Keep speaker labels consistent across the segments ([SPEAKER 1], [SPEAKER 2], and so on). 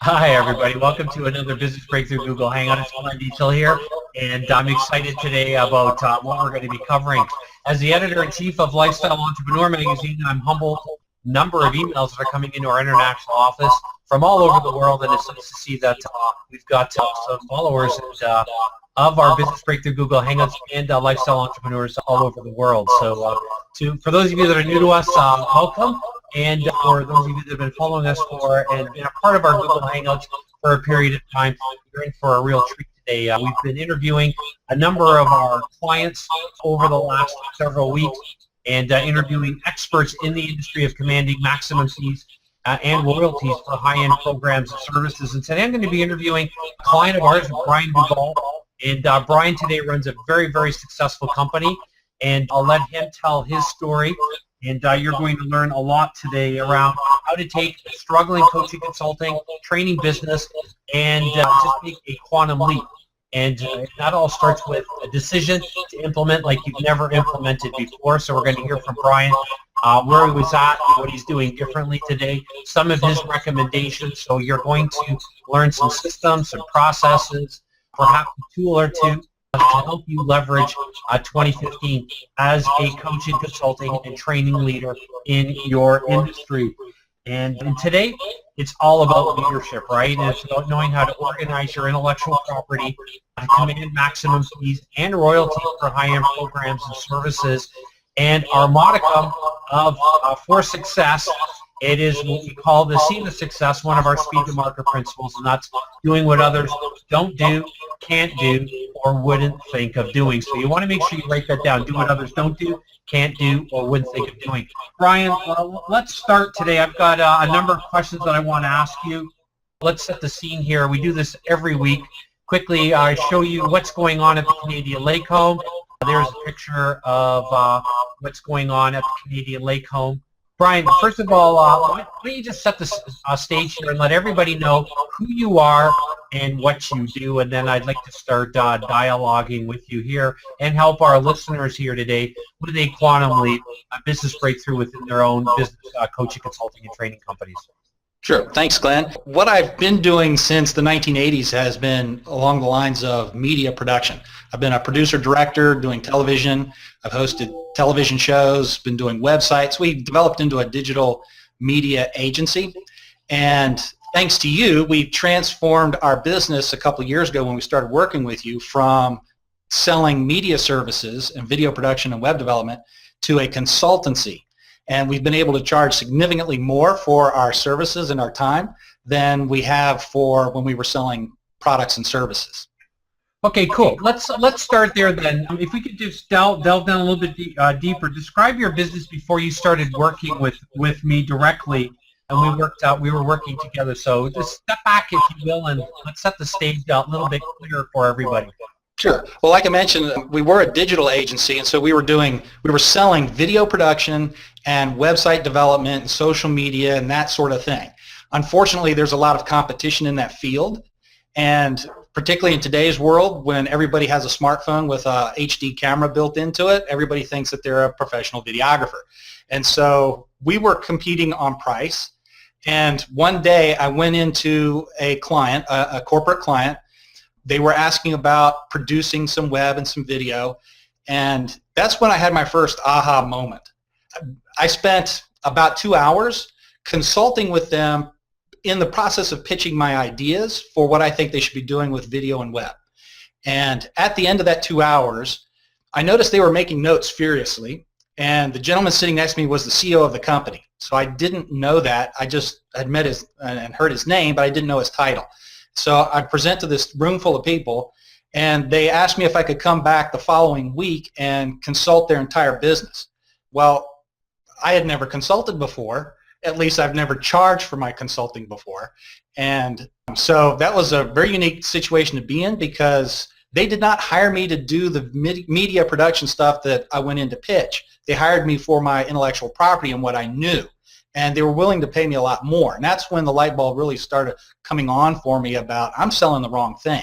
[SPEAKER 1] Hi, everybody. Welcome to another Business Breakthrough Google Hangout. It's Glenn Dietzel here, and I'm excited today about what we're going to be covering. As the editor-in-chief of Lifestyle Entrepreneur Magazine, I'm humbled number of emails that are coming into our international office from all over the world, and it's nice to see that we've got some followers of our Business Breakthrough Google Hangouts and lifestyle entrepreneurs all over the world. So for those of you that are new to us, welcome. And for those of you that have been following us and been a part of our Google Hangouts for a period of time, you're in for a real treat today. We've been interviewing a number of our clients over the last several weeks and interviewing experts in the industry of commanding maximum fees and royalties for high-end programs and services. And today I'm going to be interviewing a client of ours, Brian Duvall. And Brian today runs a very, very successful company. And I'll let him tell his story. And you're going to learn a lot today around how to take a struggling coaching, consulting, training business and just make a quantum leap. And that all starts with a decision to implement like you've never implemented before. So we're going to hear from Brian where he was at, what he's doing differently today, some of his recommendations. So you're going to learn some systems, some processes, perhaps a tool or two to help you leverage 2015 as a coaching, consulting, and training leader in your industry. And today, it's all about leadership, right? And it's about knowing how to organize your intellectual property to command maximum fees and royalties for high-end programs and services. And our modicum of for success, it is what we call the seed of success, one of our speed to market principles, and that's doing what others don't do, can't do, or wouldn't think of doing. So you want to make sure you write that down. Do what others don't do, can't do, or wouldn't think of doing. Brian, let's start today. I've got a number of questions that I want to ask you. Let's set the scene here. We do this every week. Quickly show you what's going on at the Canadian Lake Home. There's a picture of what's going on at the Canadian Lake Home. Brian, first of all, why don't you just set the stage here and let everybody know who you are and what you do, and then I'd like to start dialoguing with you here and help our listeners here today with a quantum leap, a business breakthrough within their own business coaching, consulting, and training companies.
[SPEAKER 2] Sure. Thanks, Glenn. What I've been doing since the 1980s has been along the lines of media production. I've been a producer-director doing television. I've hosted television shows, been doing websites. We developed into a digital media agency. And thanks to you, we transformed our business a couple of years ago when we started working with you from selling media services and video production and web development to a consultancy. And we've been able to charge significantly more for our services and our time than we have for when we were selling products and services.
[SPEAKER 1] Okay, cool. Let's start there then. If we could just delve down a little bit deeper, describe your business before you started working with me directly, and we were working together. So just step back, if you will, and let's set the stage a little bit clearer for everybody.
[SPEAKER 2] Sure. Well, like I mentioned, we were a digital agency, and so we were selling video production and website development and social media and that sort of thing. Unfortunately, there's a lot of competition in that field, and particularly in today's world when everybody has a smartphone with a HD camera built into it, everybody thinks that they're a professional videographer. And so we were competing on price, and one day I went into a client, a corporate client. They were asking about producing some web and some video, and that's when I had my first aha moment. I spent about 2 hours consulting with them in the process of pitching my ideas for what I think they should be doing with video and web. And at the end of that 2 hours, I noticed they were making notes furiously, and the gentleman sitting next to me was the CEO of the company. So I didn't know that. I just had met his and heard his name, but I didn't know his title. So I present to this room full of people, and they asked me if I could come back the following week and consult their entire business. Well, I had never consulted before. At least I've never charged for my consulting before. And so that was a very unique situation to be in because they did not hire me to do the media production stuff that I went in to pitch. They hired me for my intellectual property and what I knew. And they were willing to pay me a lot more. And that's when the light bulb really started coming on for me about I'm selling the wrong thing.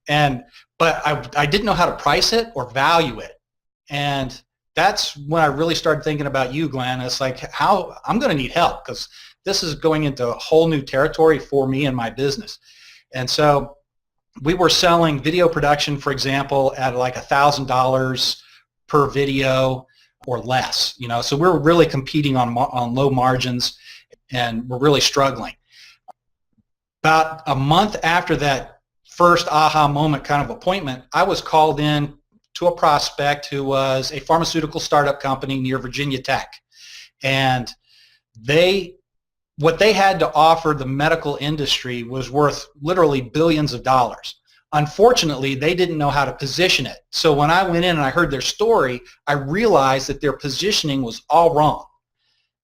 [SPEAKER 2] But I didn't know how to price it or value it. And that's when I really started thinking about you, Glenn. It's like, how I'm going to need help, because this is going into a whole new territory for me and my business. And so we were selling video production, for example, at like $1,000 per video or less. So we're really competing on low margins, and we're really struggling. About a month after that first aha moment kind of appointment, I was called in to a prospect who was a pharmaceutical startup company near Virginia Tech. And what they had to offer the medical industry was worth literally billions of dollars. Unfortunately, they didn't know how to position it. So when I went in and I heard their story, I realized that their positioning was all wrong.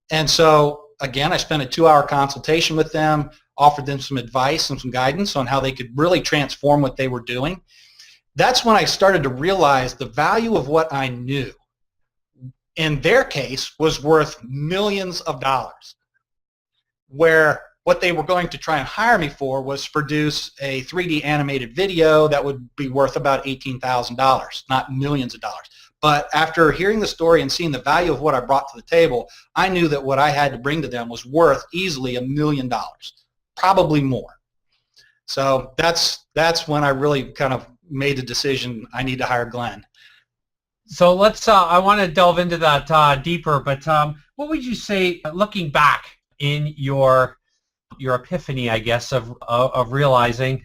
[SPEAKER 2] And so, again, I spent a 2-hour consultation with them, offered them some advice and some guidance on how they could really transform what they were doing. That's when I started to realize the value of what I knew, in their case, was worth millions of dollars, where what they were going to try and hire me for was to produce a 3D animated video that would be worth about $18,000, not millions of dollars. But after hearing the story and seeing the value of what I brought to the table, I knew that what I had to bring to them was worth easily $1 million, probably more. So that's when I really kind of made the decision I need to hire Glenn.
[SPEAKER 1] So let's, I want to delve into that deeper, but what would you say, looking back in your epiphany, I guess, of realizing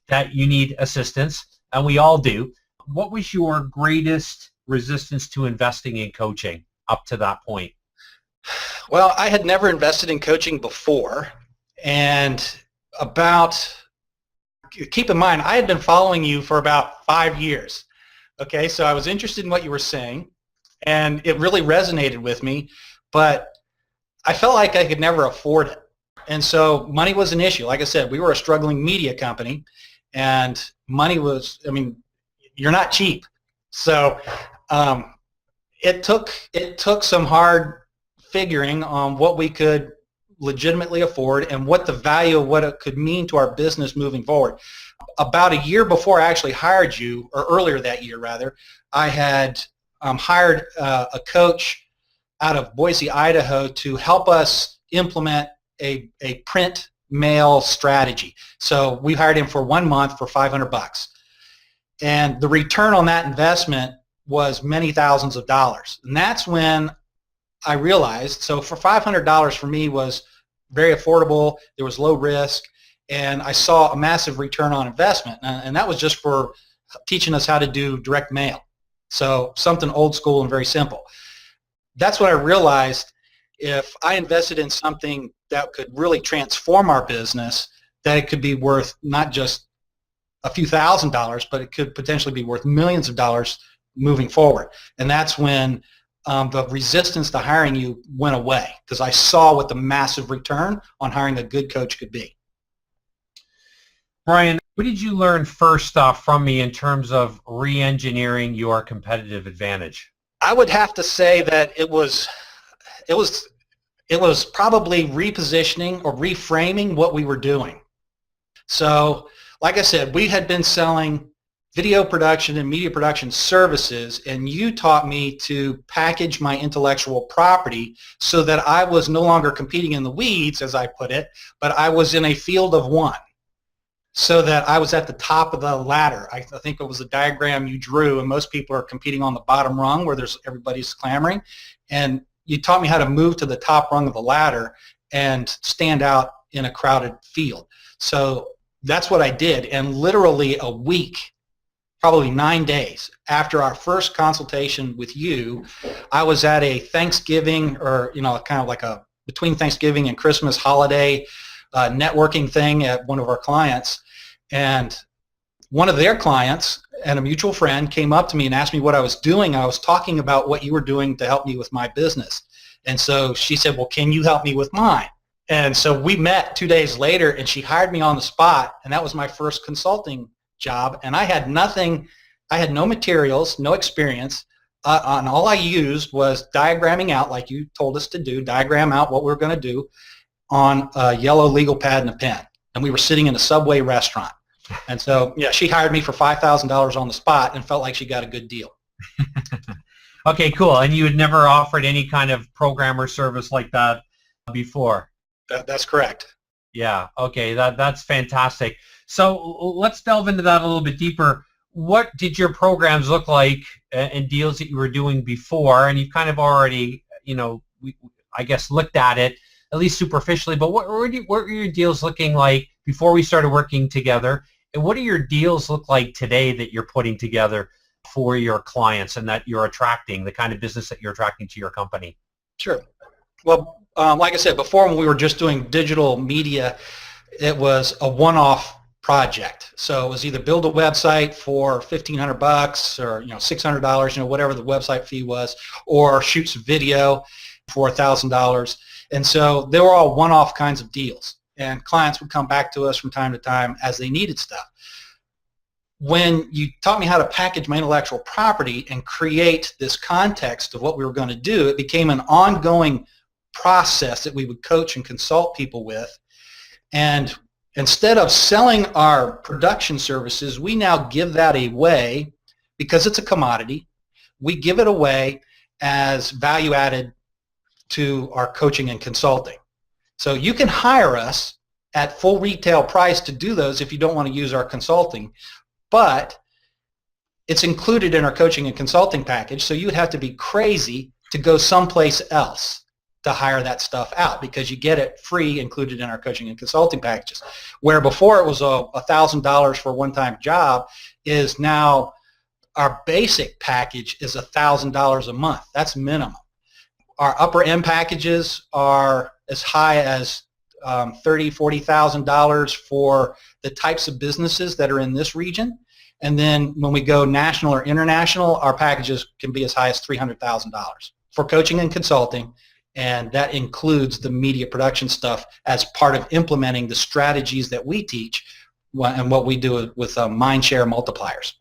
[SPEAKER 1] that you need assistance, and we all do, what was your greatest resistance to investing in coaching up to that point?
[SPEAKER 2] Well, I had never invested in coaching before, and keep in mind, I had been following you for about 5 years. Okay, so I was interested in what you were saying, and it really resonated with me, but I felt like I could never afford it. And so money was an issue. Like I said, we were a struggling media company, and money was, you're not cheap. So it took some hard figuring on what we could legitimately afford and what the value of what it could mean to our business moving forward. About a year before I actually hired you, or earlier that year rather, I had hired a coach out of Boise, Idaho, to help us implement a print mail strategy. So we hired him for 1 month for $500. And the return on that investment was many thousands of dollars. And that's when I realized, so for $500 for me was very affordable, there was low risk, and I saw a massive return on investment. And that was just for teaching us how to do direct mail. So something old school and very simple. That's what I realized. If I invested in something that could really transform our business, that it could be worth not just a few $1,000s, but it could potentially be worth millions of dollars moving forward. And that's when the resistance to hiring you went away, because I saw what the massive return on hiring a good coach could be.
[SPEAKER 1] Brian, what did you learn first from me in terms of re-engineering your competitive advantage?
[SPEAKER 2] I would have to say that it was probably repositioning or reframing what we were doing. So, like I said, we had been selling video production and media production services, and you taught me to package my intellectual property so that I was no longer competing in the weeds, as I put it, but I was in a field of one, so that I was at the top of the ladder. I think it was a diagram you drew, and most people are competing on the bottom rung where everybody's clamoring, and you taught me how to move to the top rung of the ladder and stand out in a crowded field. So that's what I did, and literally a week, probably 9 days after our first consultation with you, I was at a Thanksgiving, or kind of like a between Thanksgiving and Christmas holiday networking thing at one of our clients, and one of their clients and a mutual friend came up to me and asked me what I was doing. I was talking about what you were doing to help me with my business, and so she said, well, can you help me with mine? And so we met 2 days later, and she hired me on the spot, and that was my first consulting job. And I had nothing, I had no materials, no experience, and all I used was diagramming out, like you told us to do, diagram out what we were going to do on a yellow legal pad and a pen. And we were sitting in a Subway restaurant. And so, yeah, she hired me for $5,000 on the spot and felt like she got a good deal.
[SPEAKER 1] Okay, cool. And you had never offered any kind of program or service like that before?
[SPEAKER 2] That's correct.
[SPEAKER 1] Yeah. Okay. That's fantastic. So let's delve into that a little bit deeper. What did your programs look like and deals that you were doing before? And you've kind of already, I guess, looked at it at least superficially. But what were your deals looking like before we started working together? And what do your deals look like today that you're putting together for your clients and that you're attracting, the kind of business that you're attracting to your company?
[SPEAKER 2] Sure. Well, like I said before, when we were just doing digital media, it was a one-off project. So it was either build a website for $1,500 or $600, whatever the website fee was, or shoot some video for $1,000. And so they were all one-off kinds of deals. And clients would come back to us from time to time as they needed stuff. When you taught me how to package my intellectual property and create this context of what we were going to do, it became an ongoing process that we would coach and consult people with. And instead of selling our production services, we now give that away because it's a commodity. We give it away as value added to our coaching and consulting. So you can hire us at full retail price to do those if you don't want to use our consulting, but it's included in our coaching and consulting package, so you would have to be crazy to go someplace else to hire that stuff out because you get it free included in our coaching and consulting packages. Where before it was $1,000 for a one-time job, is now our basic package is $1,000 a month. That's minimum. Our upper end packages are as high as $30,000, $40,000 for the types of businesses that are in this region. And then when we go national or international, our packages can be as high as $300,000 for coaching and consulting. And that includes the media production stuff as part of implementing the strategies that we teach and what we do with mindshare multipliers.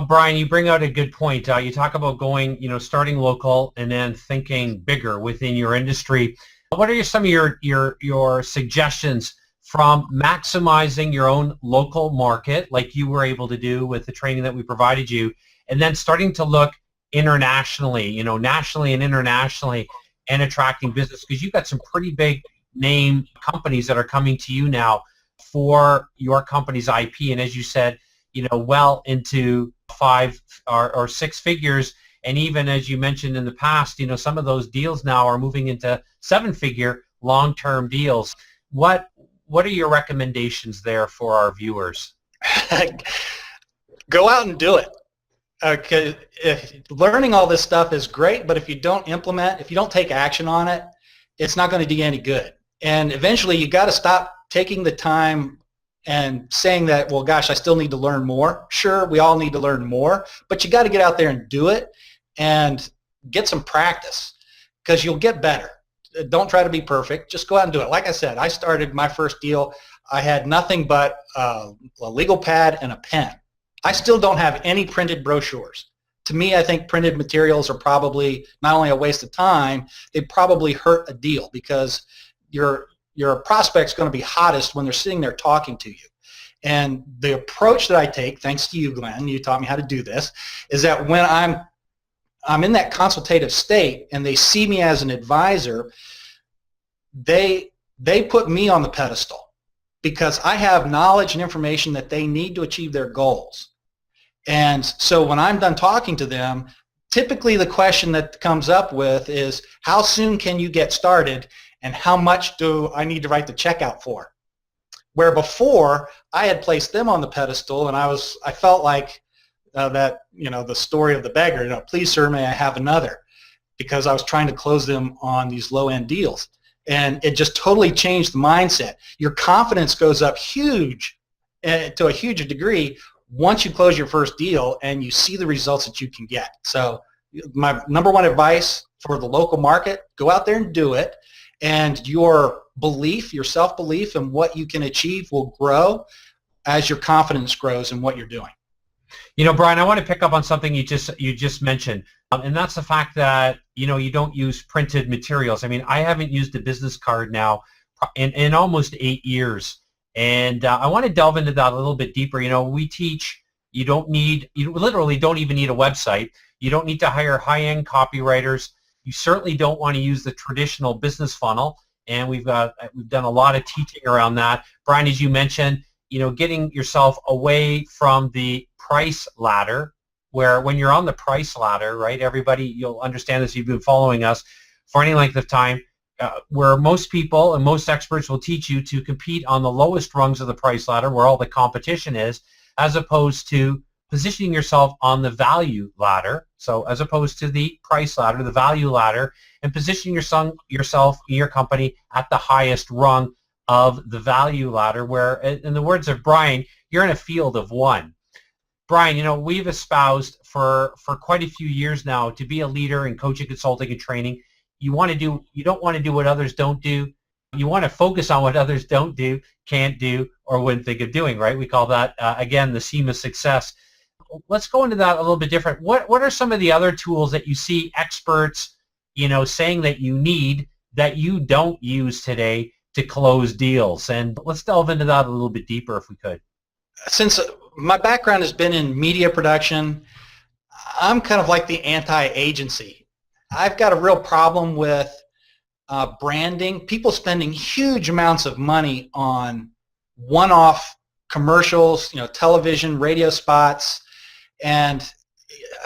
[SPEAKER 1] Brian, you bring out a good point. You talk about going, starting local and then thinking bigger within your industry. What are some of your suggestions from maximizing your own local market, like you were able to do with the training that we provided you, and then starting to look internationally, nationally and internationally, and attracting business? Because you've got some pretty big name companies that are coming to you now for your company's IP, and as you said, well into 5 or 6 figures. And even as you mentioned in the past, some of those deals now are moving into 7-figure long-term deals. What are your recommendations there for our viewers?
[SPEAKER 2] Go out and do it. Learning all this stuff is great, but if you don't implement, if you don't take action on it, it's not going to do you any good. And eventually you got to stop taking the time and saying that, well, gosh, I still need to learn more. Sure, we all need to learn more, but you got to get out there and do it and get some practice because you'll get better. Don't try to be perfect. Just go out and do it. Like I said, I started my first deal. I had nothing but a legal pad and a pen. I still don't have any printed brochures. To me, I think printed materials are probably not only a waste of time, they probably hurt a deal because your prospect's going to be hottest when they're sitting there talking to you. And the approach that I take, thanks to you, Glenn, you taught me how to do this, is that when I'm in that consultative state and they see me as an advisor, they put me on the pedestal because I have knowledge and information that they need to achieve their goals. And so when I'm done talking to them, typically the question that comes up with is, how soon can you get started and how much do I need to write the check out for? Where before I had placed them on the pedestal and I felt like that, the story of the beggar, please sir, may I have another? Because I was trying to close them on these low-end deals. And it just totally changed the mindset. Your confidence goes up huge, to a huge degree, once you close your first deal and you see the results that you can get. So my number one advice for the local market, go out there and do it. And your belief, your self-belief in what you can achieve will grow as your confidence grows in what you're doing.
[SPEAKER 1] Brian, I want to pick up on something you just mentioned, and that's the fact that, you don't use printed materials. I mean, I haven't used a business card now in almost 8 years, and I want to delve into that a little bit deeper. We teach, You literally don't even need a website. You don't need to hire high-end copywriters. You certainly don't want to use the traditional business funnel. And we've done a lot of teaching around that. Brian, as you mentioned, getting yourself away from the price ladder, where when you're on the price ladder, right, everybody, you'll understand this, you've been following us for any length of time, where most people and most experts will teach you to compete on the lowest rungs of the price ladder, where all the competition is, as opposed to positioning yourself on the value ladder. So as opposed to the price ladder, the value ladder, and positioning yourself, your company, at the highest rung of the value ladder, where, in the words of Brian, you're in a field of one. Brian, we've espoused for quite a few years now to be a leader in coaching, consulting, and training. You don't want to do what others don't do. You want to focus on what others don't do, can't do, or wouldn't think of doing, right? We call that, again, the seam of success. Let's go into that a little bit different. What are some of the other tools that you see experts, saying that you need that you don't use today to close deals? And let's delve into that a little bit deeper if we could.
[SPEAKER 2] Since my background has been in media production, I'm kind of like the anti-agency. I've got a real problem with branding, people spending huge amounts of money on one-off commercials, television, radio spots. And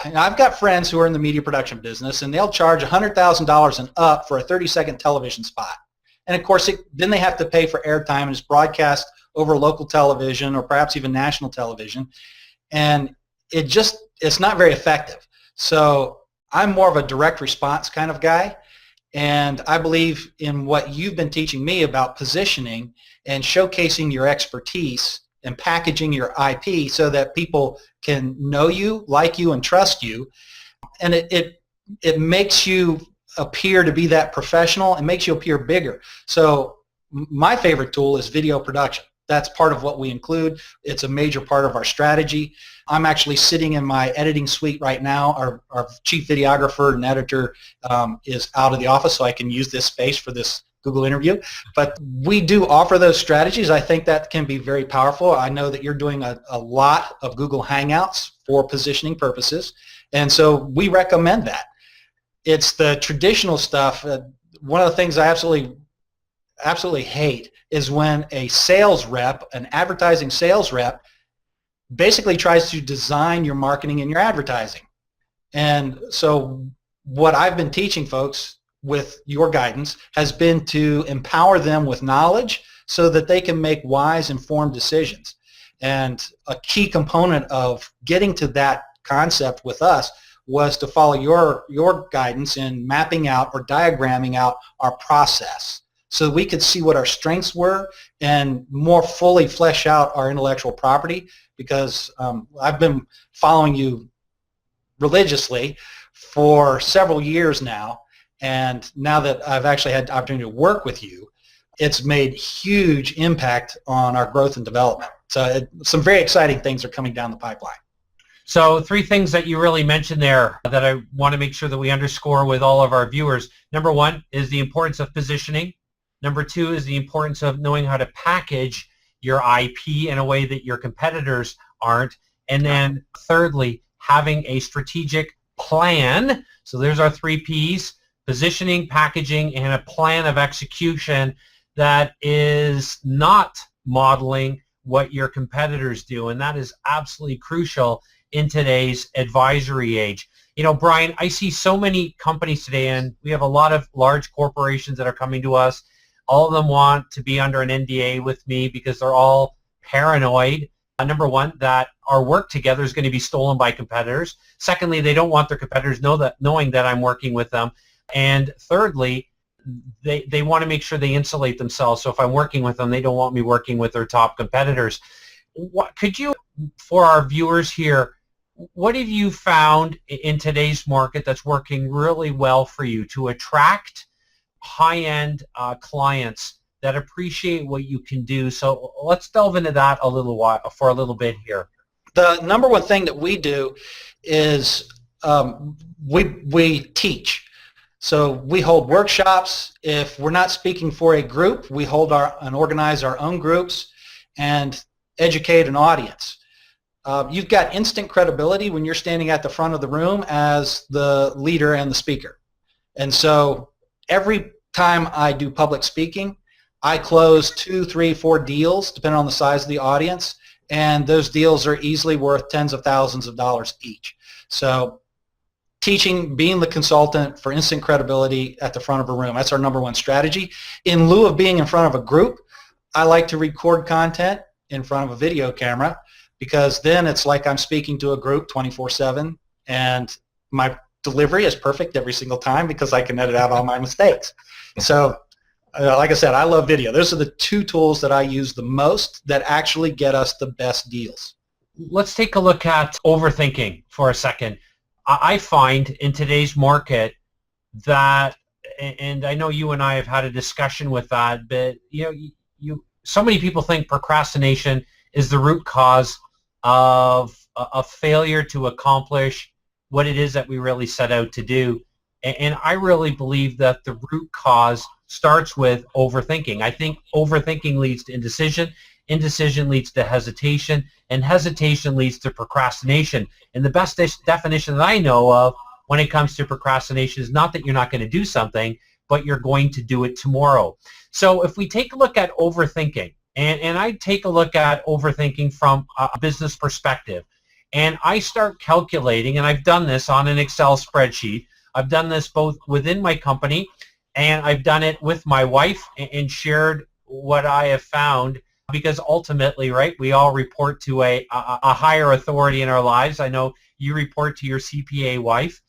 [SPEAKER 2] I've got friends who are in the media production business, and they'll charge $100,000 and up for a 30-second television spot. And of course, then they have to pay for airtime, and it's broadcast over local television or perhaps even national television. And it's not very effective. So I'm more of a direct response kind of guy. And I believe in what you've been teaching me about positioning and showcasing your expertise and packaging your IP so that people can know you, like you, and trust you. And it makes you appear to be that professional and makes you appear bigger. So my favorite tool is video production. That's part of what we include. It's a major part of our strategy. I'm actually sitting in my editing suite right now. Our chief videographer and editor is out of the office, so I can use this space for this Google interview. But we do offer those strategies. I think that can be very powerful. I know that you're doing a lot of Google Hangouts for positioning purposes, and so we recommend that. It's the traditional stuff. One of the things I absolutely hate is when a sales rep, an advertising sales rep, basically tries to design your marketing and your advertising. And so what I've been teaching folks with your guidance has been to empower them with knowledge so that they can make wise, informed decisions. And a key component of getting to that concept with us was to follow your guidance in mapping out or diagramming out our process so we could see what our strengths were and more fully flesh out our intellectual property, because I've been following you religiously for several years now, and now that I've actually had the opportunity to work with you, it's made huge impact on our growth and development. So some very exciting things are coming down the pipeline.
[SPEAKER 1] So 3 things that you really mentioned there that I want to make sure that we underscore with all of our viewers. Number 1 is the importance of positioning. Number 2 is the importance of knowing how to package your IP in a way that your competitors aren't. And then thirdly, having a strategic plan. So there's our 3 Ps: positioning, packaging, and a plan of execution that is not modeling what your competitors do. And that is absolutely crucial in today's advisory age. Brian, I see so many companies today, and we have a lot of large corporations that are coming to us. All of them want to be under an NDA with me because they're all paranoid. Number 1, that our work together is going to be stolen by competitors. Secondly, they don't want their competitors knowing that I'm working with them. And thirdly, they want to make sure they insulate themselves. So if I'm working with them, they don't want me working with their top competitors. What could you, for our viewers here, what have you found in today's market that's working really well for you to attract high-end clients that appreciate what you can do? So let's delve into that a little bit here.
[SPEAKER 2] The number 1 thing that we do is we teach. So we hold workshops. If we're not speaking for a group, we hold and organize our own groups and educate an audience. you've got instant credibility when you're standing at the front of the room as the leader and the speaker. And so every time I do public speaking, I close 2, 3, 4 deals, depending on the size of the audience, and those deals are easily worth tens of thousands of dollars each. So teaching, being the consultant for instant credibility at the front of a room, that's our number one strategy. In lieu of being in front of a group, I like to record content in front of a video camera, because then it's like I'm speaking to a group 24/7, and my delivery is perfect every single time because I can edit out all my mistakes. So like I said, I love video. Those are the 2 tools that I use the most that actually get us the best deals.
[SPEAKER 1] Let's take a look at overthinking for a second. I find in today's market that, and I know you and I have had a discussion with that, but so many people think procrastination is the root cause of a failure to accomplish what it is that we really set out to do. And I really believe that the root cause starts with overthinking. I think overthinking leads to indecision. Indecision leads to hesitation, and hesitation leads to procrastination. And the best definition that I know of when it comes to procrastination is not that you're not going to do something, but you're going to do it tomorrow. So if we take a look at overthinking, and I take a look at overthinking from a business perspective, and I start calculating, and I've done this on an Excel spreadsheet. I've done this both within my company, and I've done it with my wife and shared what I have found, because ultimately, right, we all report to a higher authority in our lives. I know you report to your CPA wife.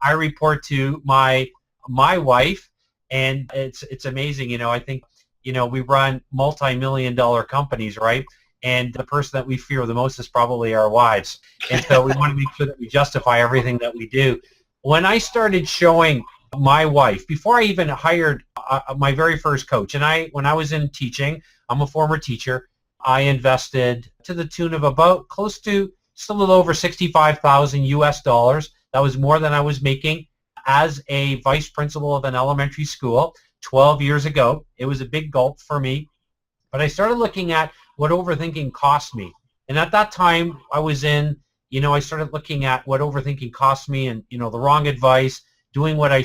[SPEAKER 1] I report to my wife, and it's amazing. I think, we run multi-million-dollar companies, right? And the person that we fear the most is probably our wives. And so we want to make sure that we justify everything that we do. When I started showing my wife, before I even hired my very first coach, and when I was in teaching, I'm a former teacher, I invested to the tune of about close to just a little over $65,000 US dollars. That was more than I was making as a vice principal of an elementary school 12 years ago. It was a big gulp for me. But I started looking at what overthinking cost me. And at that time, I was I started looking at what overthinking cost me, and, the wrong advice, doing what I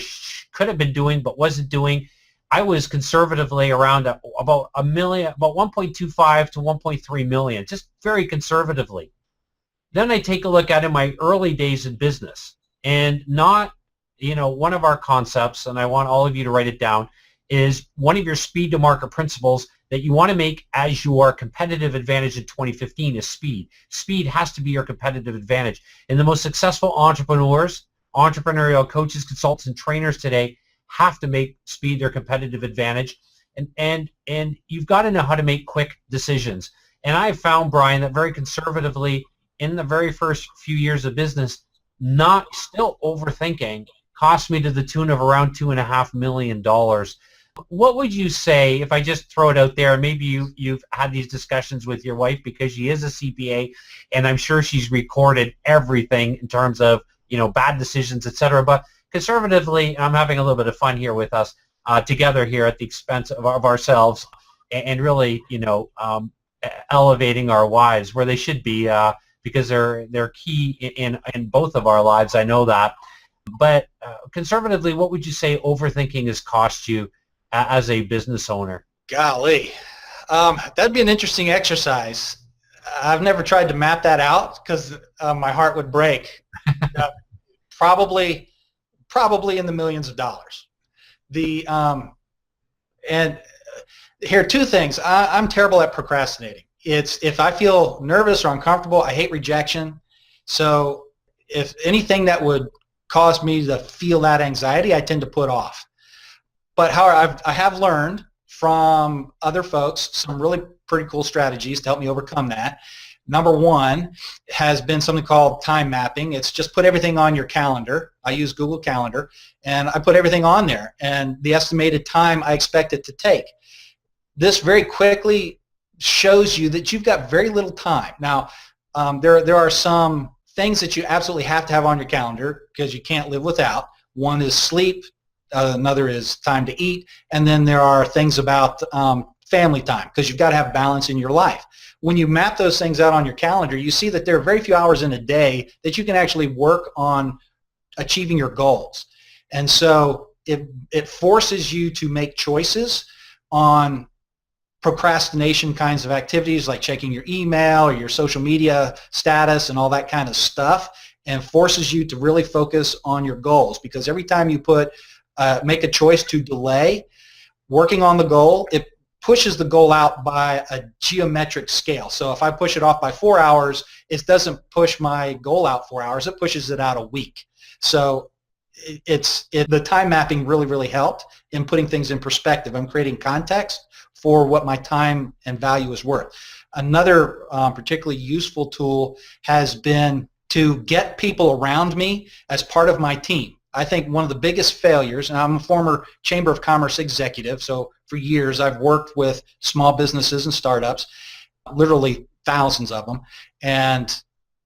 [SPEAKER 1] could have been doing but wasn't doing. I was conservatively around about $1 million, about 1.25 to 1.3 million, just very conservatively. Then I take a look at in my early days in business, and not, one of our concepts, and I want all of you to write it down, is one of your speed to market principles that you want to make as your competitive advantage in 2015 is speed. Speed has to be your competitive advantage. And the most successful entrepreneurs, entrepreneurial coaches, consultants, and trainers today have to make speed their competitive advantage. And you've got to know how to make quick decisions. And I've found, Brian, that very conservatively in the very first few years of business, not still overthinking cost me to the tune of around $2.5 million. What would you say, if I just throw it out there, and maybe you've had these discussions with your wife because she is a CPA, and I'm sure she's recorded everything in terms of, bad decisions, etc. But conservatively, I'm having a little bit of fun here with us together here at the expense of ourselves, and really, elevating our wives where they should be, because they're key in both of our lives. I know that. But conservatively, what would you say overthinking has cost you as a business owner?
[SPEAKER 2] Golly, that'd be an interesting exercise. I've never tried to map that out because my heart would break. Probably in the millions of dollars. And here are 2 things. I'm terrible at procrastinating. It's if I feel nervous or uncomfortable, I hate rejection. So if anything that would cause me to feel that anxiety, I tend to put off. But however, I have learned from other folks some really pretty cool strategies to help me overcome that. Number 1 has been something called time mapping. It's just put everything on your calendar. I use Google Calendar, and I put everything on there and the estimated time I expect it to take. This very quickly shows you that you've got very little time. Now, there are some things that you absolutely have to have on your calendar because you can't live without. One is sleep. Another is time to eat, and then there are things about family time, because you've got to have balance in your life. When you map those things out on your calendar, you see that there are very few hours in a day that you can actually work on achieving your goals. And so it forces you to make choices on procrastination kinds of activities like checking your email or your social media status and all that kind of stuff, and forces you to really focus on your goals, because every time you make a choice to delay working on the goal, it pushes the goal out by a geometric scale. So if I push it off by 4 hours, it doesn't push my goal out 4 hours, it pushes it out a week. So the time mapping really, really helped in putting things in perspective. I'm creating context for what my time and value is worth. Another particularly useful tool has been to get people around me as part of my team. I think one of the biggest failures, and I'm a former Chamber of Commerce executive, so for years I've worked with small businesses and startups, literally thousands of them, and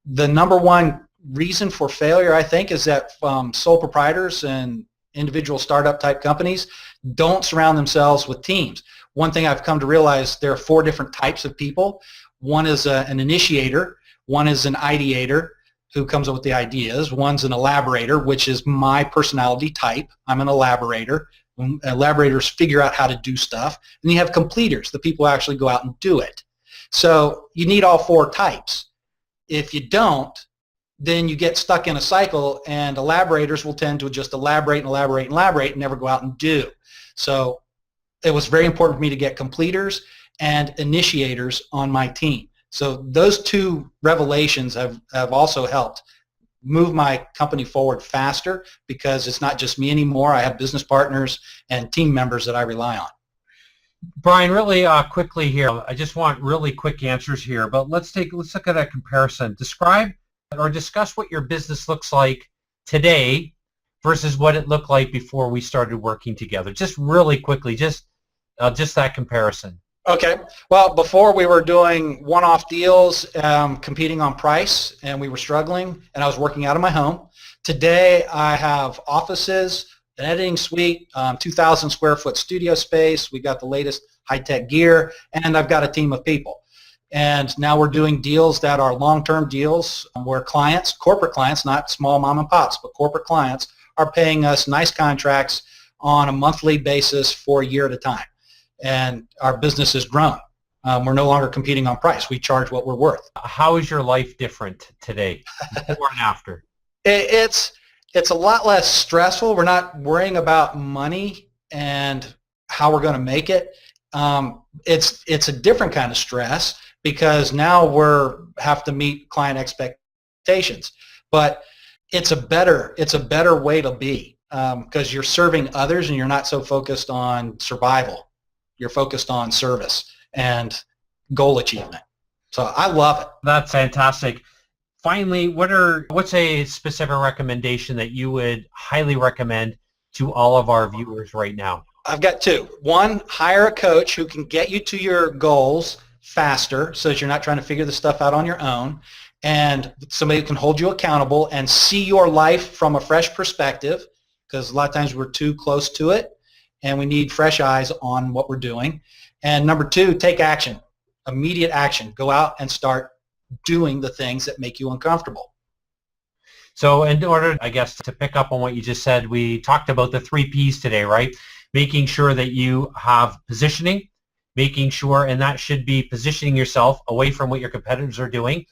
[SPEAKER 2] the number one reason for failure, I think, is that sole proprietors and individual startup type companies don't surround themselves with teams. One thing I've come to realize, there are 4 different types of people. One is an initiator, one is an ideator who comes up with the ideas, one's an elaborator, which is my personality type. I'm an elaborator. Elaborators figure out how to do stuff. And you have completers, the people who actually go out and do it. So you need all 4 types. If you don't, then you get stuck in a cycle, and elaborators will tend to just elaborate and elaborate and elaborate and never go out and do. So it was very important for me to get completers and initiators on my team. So those 2 revelations have also helped move my company forward faster, because it's not just me anymore. I have business partners and team members that I rely on.
[SPEAKER 1] Brian, really quickly here, I just want really quick answers here, but let's look at a comparison. Describe or discuss what your business looks like today versus what it looked like before we started working together. Just really quickly, just that comparison.
[SPEAKER 2] Okay. Well, before we were doing one-off deals, competing on price, and we were struggling, and I was working out of my home. Today, I have offices, an editing suite, 2,000 square foot studio space. We got the latest high-tech gear, and I've got a team of people. And now we're doing deals that are long-term deals where clients, corporate clients, not small mom and pops, but corporate clients, are paying us nice contracts on a monthly basis for a year at a time. And our business has grown. We're no longer competing on price. We charge what we're worth.
[SPEAKER 1] How is your life different today, before and after?
[SPEAKER 2] It's a lot less stressful. We're not worrying about money and how we're going to make it. It's a different kind of stress, because now have to meet client expectations. But it's a better way to be, because you're serving others and you're not so focused on survival. You're focused on service and goal achievement. So I love it.
[SPEAKER 1] That's fantastic. Finally, what's a specific recommendation that you would highly recommend to all of our viewers right now?
[SPEAKER 2] I've got 2. One, hire a coach who can get you to your goals faster, so that you're not trying to figure this stuff out on your own, and somebody who can hold you accountable and see your life from a fresh perspective, because a lot of times we're too close to it and we need fresh eyes on what we're doing. And number 2, take action, immediate action. Go out and start doing the things that make you uncomfortable.
[SPEAKER 1] So in order, I guess, to pick up on what you just said, we talked about the 3 Ps today, right? Making sure that you have positioning, making sure, and that should be positioning yourself away from what your competitors are doing,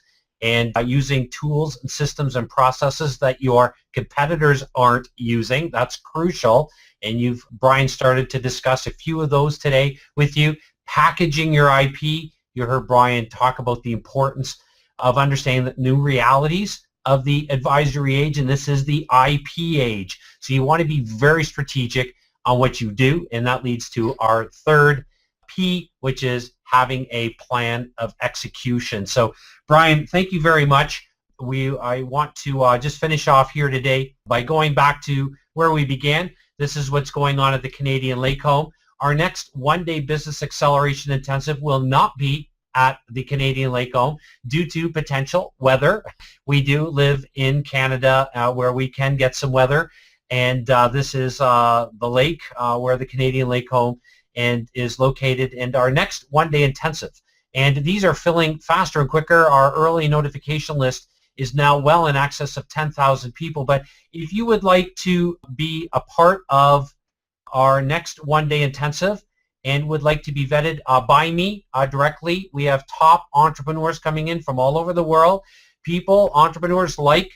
[SPEAKER 1] and using tools and systems and processes that your competitors aren't using. That's crucial. And Brian, started to discuss a few of those today with you. Packaging your IP. You heard Brian talk about the importance of understanding the new realities of the advisory age, and this is the IP age. So you want to be very strategic on what you do, and that leads to our 3rd P, which is having a plan of execution. So Brian, thank you very much. I want to just finish off here today by going back to where we began. This is what's going on at the Canadian Lake Home. Our next one-day business acceleration intensive will not be at the Canadian Lake Home due to potential weather. We do live in Canada where we can get some weather, and this is the lake where the Canadian Lake Home and is located in our next one-day intensive. And these are filling faster and quicker. Our early notification list is now well in excess of 10,000 people. But if you would like to be a part of our next one-day intensive and would like to be vetted by me directly, we have top entrepreneurs coming in from all over the world. Entrepreneurs like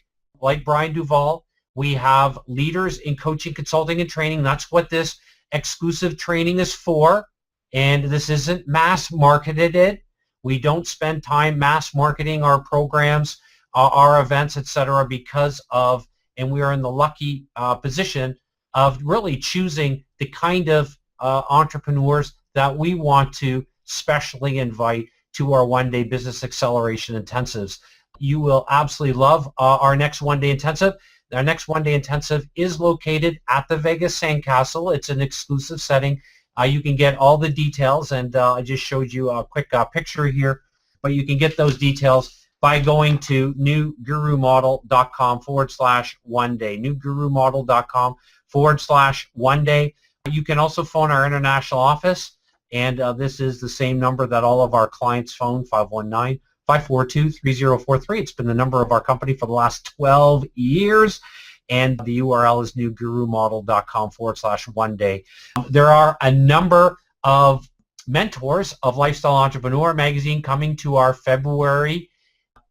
[SPEAKER 1] Brian Duval. We have leaders in coaching, consulting, and training. That's what this exclusive training is for. And this isn't mass marketed. We don't spend time mass marketing our programs, our events, etc. because of, and we are in the lucky position of really choosing the kind of entrepreneurs that we want to specially invite to our one-day business acceleration intensives. You will absolutely love our next one-day intensive. Our next one-day intensive is located at the Vegas Sandcastle. It's an exclusive setting. You can get all the details, and I just showed you a quick picture here, but you can get those details by going to newgurumodel.com/one-day, newgurumodel.com/one-day. You can also phone our international office, and this is the same number that all of our clients phone, 519-542-3043. It's been the number of our company for the last 12 years. And the URL is newgurumodel.com/one-day. There are a number of mentors of Lifestyle Entrepreneur magazine coming to our February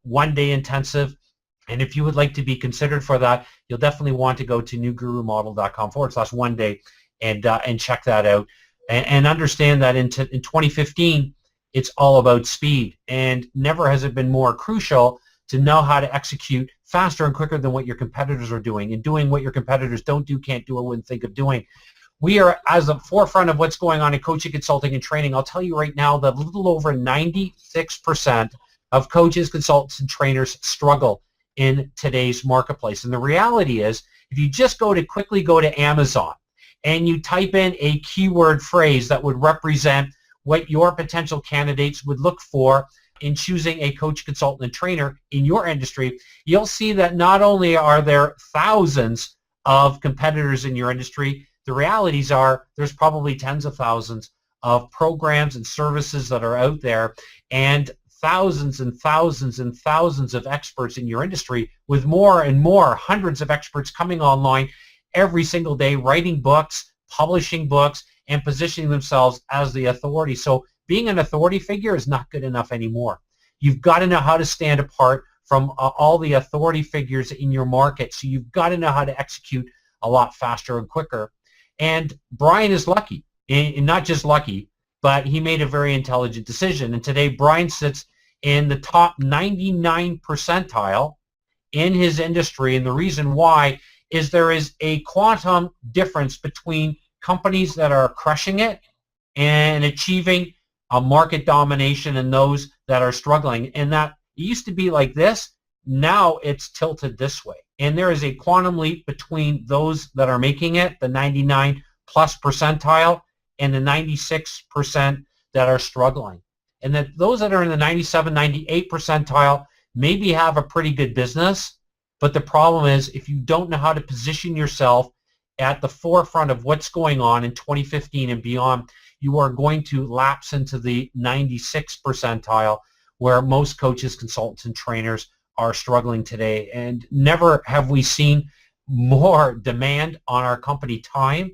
[SPEAKER 1] one-day intensive. And if you would like to be considered for that, you'll definitely want to go to newgurumodel.com/one-day and check that out. And understand that in 2015, it's all about speed. And never has it been more crucial to know how to execute faster and quicker than what your competitors are doing, and doing what your competitors don't do, can't do, or wouldn't think of doing. We are at the forefront of what's going on in coaching, consulting, and training. I'll tell you right now that a little over 96% of coaches, consultants, and trainers struggle in today's marketplace. And the reality is, if you just quickly go to Amazon and you type in a keyword phrase that would represent what your potential candidates would look for in choosing a coach, consultant, and trainer in your industry, you'll see that not only are there thousands of competitors in your industry, the realities are there's probably tens of thousands of programs and services that are out there, and thousands and thousands and thousands of experts in your industry, with more and more hundreds of experts coming online every single day, writing books, publishing books, and positioning themselves as the authority. So being an authority figure is not good enough anymore. You've got to know how to stand apart from all the authority figures in your market. So you've got to know how to execute a lot faster and quicker. And Brian is lucky, and not just lucky, but he made a very intelligent decision. And today Brian sits in the top 99 percentile in his industry. And the reason why is there is a quantum difference between companies that are crushing it and achieving a market domination and those that are struggling. And that it used to be like this. Now it's tilted this way. And there is a quantum leap between those that are making it, the 99 plus percentile, and the 96% that are struggling. And that those that are in the 97, 98 percentile maybe have a pretty good business, but the problem is if you don't know how to position yourself at the forefront of what's going on in 2015 and beyond, you are going to lapse into the 96 percentile, where most coaches, consultants, and trainers are struggling today. And never have we seen more demand on our company time,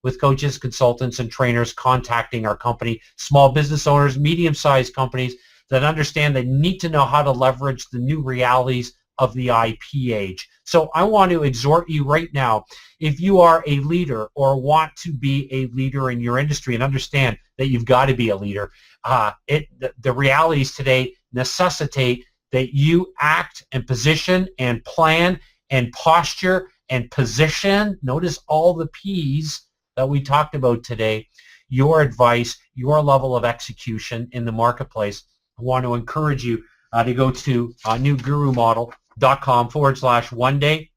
[SPEAKER 1] with coaches, consultants, and trainers contacting our company, small business owners, medium-sized companies that understand they need to know how to leverage the new realities of the IP age. So I want to exhort you right now, if you are a leader or want to be a leader in your industry, and understand that you've got to be a leader, the realities today necessitate that you act and position and plan and posture and position. Notice all the P's that we talked about today, your advice, your level of execution in the marketplace. I want to encourage you to go to newgurumodel.com/one-day,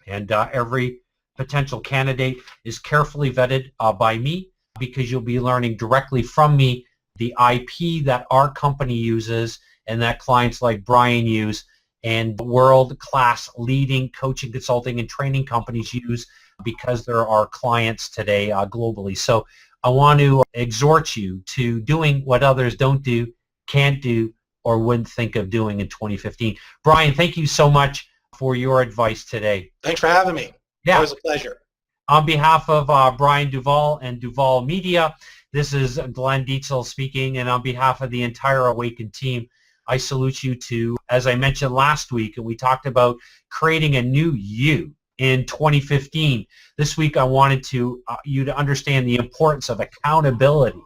[SPEAKER 1] and every potential candidate is carefully vetted by me, because you'll be learning directly from me the IP that our company uses and that clients like Brian use, and world-class leading coaching, consulting, and training companies use, because there are clients today globally. So I want to exhort you to doing what others don't do, can't do, or wouldn't think of doing in 2015. Brian, thank you so much for your advice today.
[SPEAKER 2] Thanks for having me.
[SPEAKER 1] Yeah.
[SPEAKER 2] Always a pleasure.
[SPEAKER 1] On behalf of Brian Duval and Duval Media, this is Glenn Dietzel speaking, and on behalf of the entire Awaken team, I salute you to, as I mentioned last week, and we talked about creating a new you in 2015. This week I wanted you to understand the importance of accountability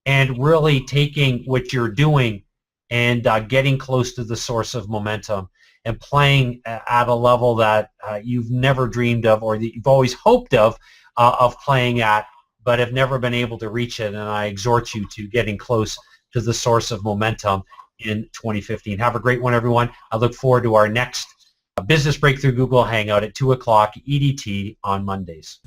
[SPEAKER 1] and really taking what you're doing and getting close to the source of momentum and playing at a level that you've never dreamed of or that you've always hoped of playing at, but have never been able to reach it. And I exhort you to getting close to the source of momentum in 2015. Have a great one, everyone. I look forward to our next Business Breakthrough Google Hangout at 2 o'clock EDT on Mondays.